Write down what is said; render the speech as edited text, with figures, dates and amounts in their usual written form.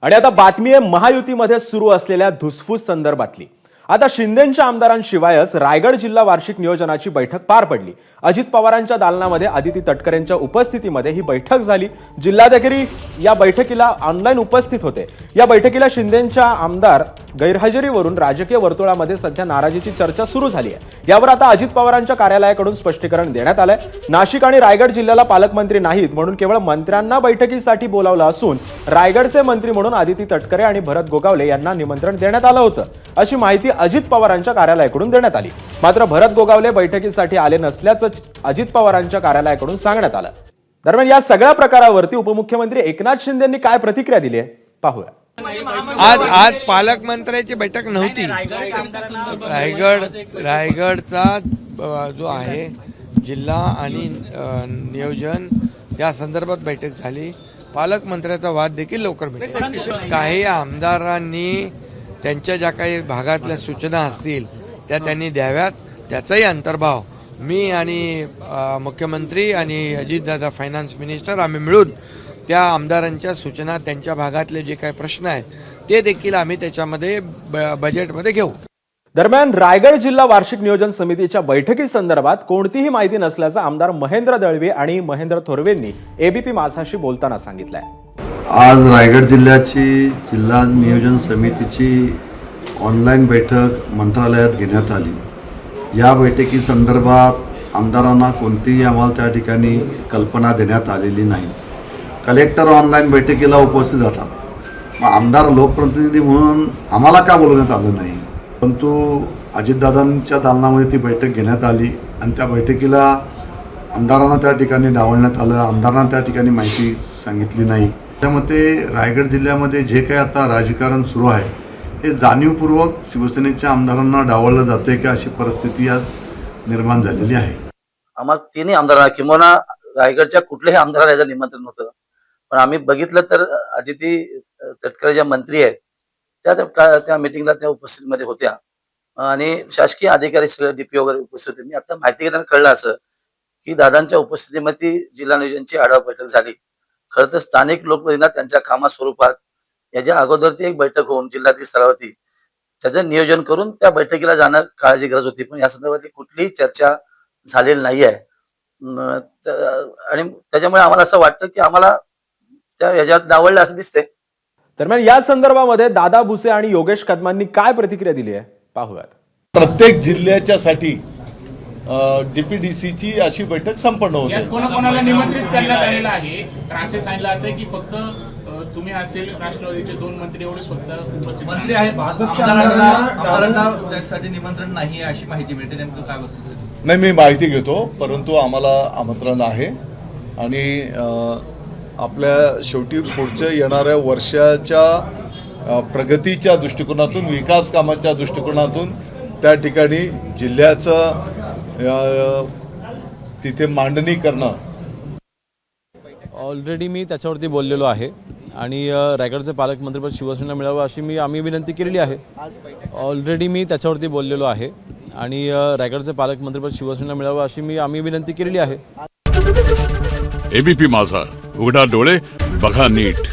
आणि आता बातमी आहे महायुतीमध्ये सुरू असलेल्या धुसफूस संदर्भातली। आता शिंदेंच्या आमदारांशिवायच रायगड जिल्हा वार्षिक नियोजनाची बैठक पार पडली। अजित पवारांच्या दालनामध्ये आदिती तटकरेंच्या उपस्थितीमध्ये ही बैठक झाली। जिल्हाधिकारी या बैठकीला ऑनलाईन उपस्थित होते। या बैठकीला शिंदेंच्या आमदार गैरहजेरीवरून राजकीय वर्तुळामध्ये सध्या नाराजीची चर्चा सुरू झाली आहे। यावर आता अजित पवारांच्या कार्यालयाकडून स्पष्टीकरण देण्यात आलंय। नाशिक आणि रायगड जिल्ह्याला पालकमंत्री नाहीत म्हणून केवळ मंत्र्यांना बैठकीसाठी बोलावलं असून रायगडचे मंत्री म्हणून आदिती तटकरे आणि भरत गोगावले यांना निमंत्रण देण्यात आलं होतं, अशी माहिती अजित पवारांच्या कार्यालयाकडून देण्यात आली। मात्र भरत गोगावले बैठकीसाठी आले नसल्याचं अजित पवारांच्या कार्यालयाकडून सांगण्यात आलं। दरम्यान या सगळ्या प्रकारावरती उपमुख्यमंत्री एकनाथ शिंदेंनी काय प्रतिक्रिया दिली आहे पाहूया। आज पालकमंत्र्याची बैठक नव्हती। रायगडचा जो आहे जिल्हा आणि नियोजन त्या संदर्भात बैठक झाली। पालकमंत्र्याचा वाद देखील लवकर भेटेल। काही आमदारांनी त्यांच्या ज्या काही भागातल्या सूचना असतील त्या त्यांनी द्याव्यात, त्याचाही अंतर्भाव मी आणि मुख्यमंत्री आणि अजितदादा फायनान्स मिनिस्टर आम्ही मिळून त्या आमदारांच्या सूचना, त्यांच्या भागातले जे काही प्रश्न आहेत ते देखील आम्ही त्याच्यामध्ये बजेटमध्ये घेऊ। दरम्यान रायगड जिल्हा वार्षिक नियोजन समितीच्या बैठकीसंदर्भात कोणतीही माहिती नसल्याचं आमदार महेंद्र दळवी आणि महेंद्र थोरवेंनी एबीपी माझाशी बोलताना सांगितलंय। आज रायगड जिल्ह्याची जिल्हा नियोजन समितीची ऑनलाईन बैठक मंत्रालयात घेण्यात आली। या बैठकीसंदर्भात आमदारांना कोणतीही आम्हाला त्या ठिकाणी कल्पना देण्यात आलेली नाही। कलेक्टर ऑनलाईन बैठकीला उपस्थित जातात, मग आमदार लोकप्रतिनिधी म्हणून आम्हाला का बोलवण्यात आलं नाही? परंतु अजितदादांच्या दालनामध्ये ती बैठक घेण्यात आली आणि त्या बैठकीला आमदारांना त्या ठिकाणी डावलण्यात आलं। आमदारांना त्या ठिकाणी माहिती सांगितली नाही। त्यामध्ये रायगड जिल्ह्यामध्ये जे काही आता राजकारण सुरू आहे हे जाणीवपूर्वक शिवसेनेच्या आमदारांना डावललं जाते का, अशी परिस्थिती आज निर्माण झालेली आहे। आम्हाला तिन्ही आमदारांना किंवा रायगडच्या कुठल्याही आमदाराला याचं निमंत्रण नव्हतं, पण आम्ही बघितलं तर आदिती तटकरे ज्या मंत्री आहेत त्या मिटिंगला त्या उपस्थितीमध्ये होत्या आणि शासकीय अधिकारी सगळे डीपी वगैरे उपस्थित होते। मी आता माहिती घेताना कळलं असं की दादांच्या उपस्थितीमध्ये जिल्हा नियोजनची आढावा बैठक झाली। खरं तर स्थानिक लोकप्रतिनिधींना त्यांच्या कामास्वरूपात याच्या अगोदर ती एक बैठक होऊन जिल्हाधिकारी स्तरावरती त्याचं नियोजन करून त्या बैठकीला जाणं काळाची गरज होती, पण या संदर्भातली कुठलीही चर्चा झालेली नाही आहे। आणि त्याच्यामुळे आम्हाला असं वाटतं की आम्हाला त्या याच्यात डावललं असं दिसतंय। दरम्यान या संदर्भामध्ये दादा भुसे आणि योगेश कदमांनी काय प्रतिक्रिया दिली आहे पाहूयात। प्रत्येक जिल्ह्याच्या साठी डीपीडीसीची अशी बैठक संपन्न होते। कोणाकोणाला निमंत्रित करण्यात आलेलं आहे तर असे सांगितलं जातं की फक्त तुम्ही असेल राष्ट्रवादीचे 2 मंत्री एवढेच फक्त उपस्थित मंत्री आहेत। आमदारांना त्यासाठी निमंत्रण नाही अशी माहिती मिळते, नेमकं काय वस्तू? नाही, मी माहिती घेतो, परंतु आम्हाला आमंत्रण आहे आणि आपल्या शेवटी पुढच्या येणाऱ्या वर्षाच्या प्रगतीच्या दृष्टिकोनातून, विकास कामाच्या दृष्टिकोनातून त्या ठिकाणी जिल्ह्याचं तिथे मांडणी करणं। ऑलरेडी मी त्याच्यावरती बोललेलो आहे आणि रायगडचे पालकमंत्रीपद शिवसेनेला मिळावं अशी आम्ही विनंती केलेली आहे। ऑलरेडी मी त्याच्यावरती बोललेलो आहे आणि रायगडचे पालकमंत्रीपद शिवसेनेला मिळावं अशी आम्ही विनंती केलेली आहे। एबीपी माझा, उघडा डोळे बघा नीट।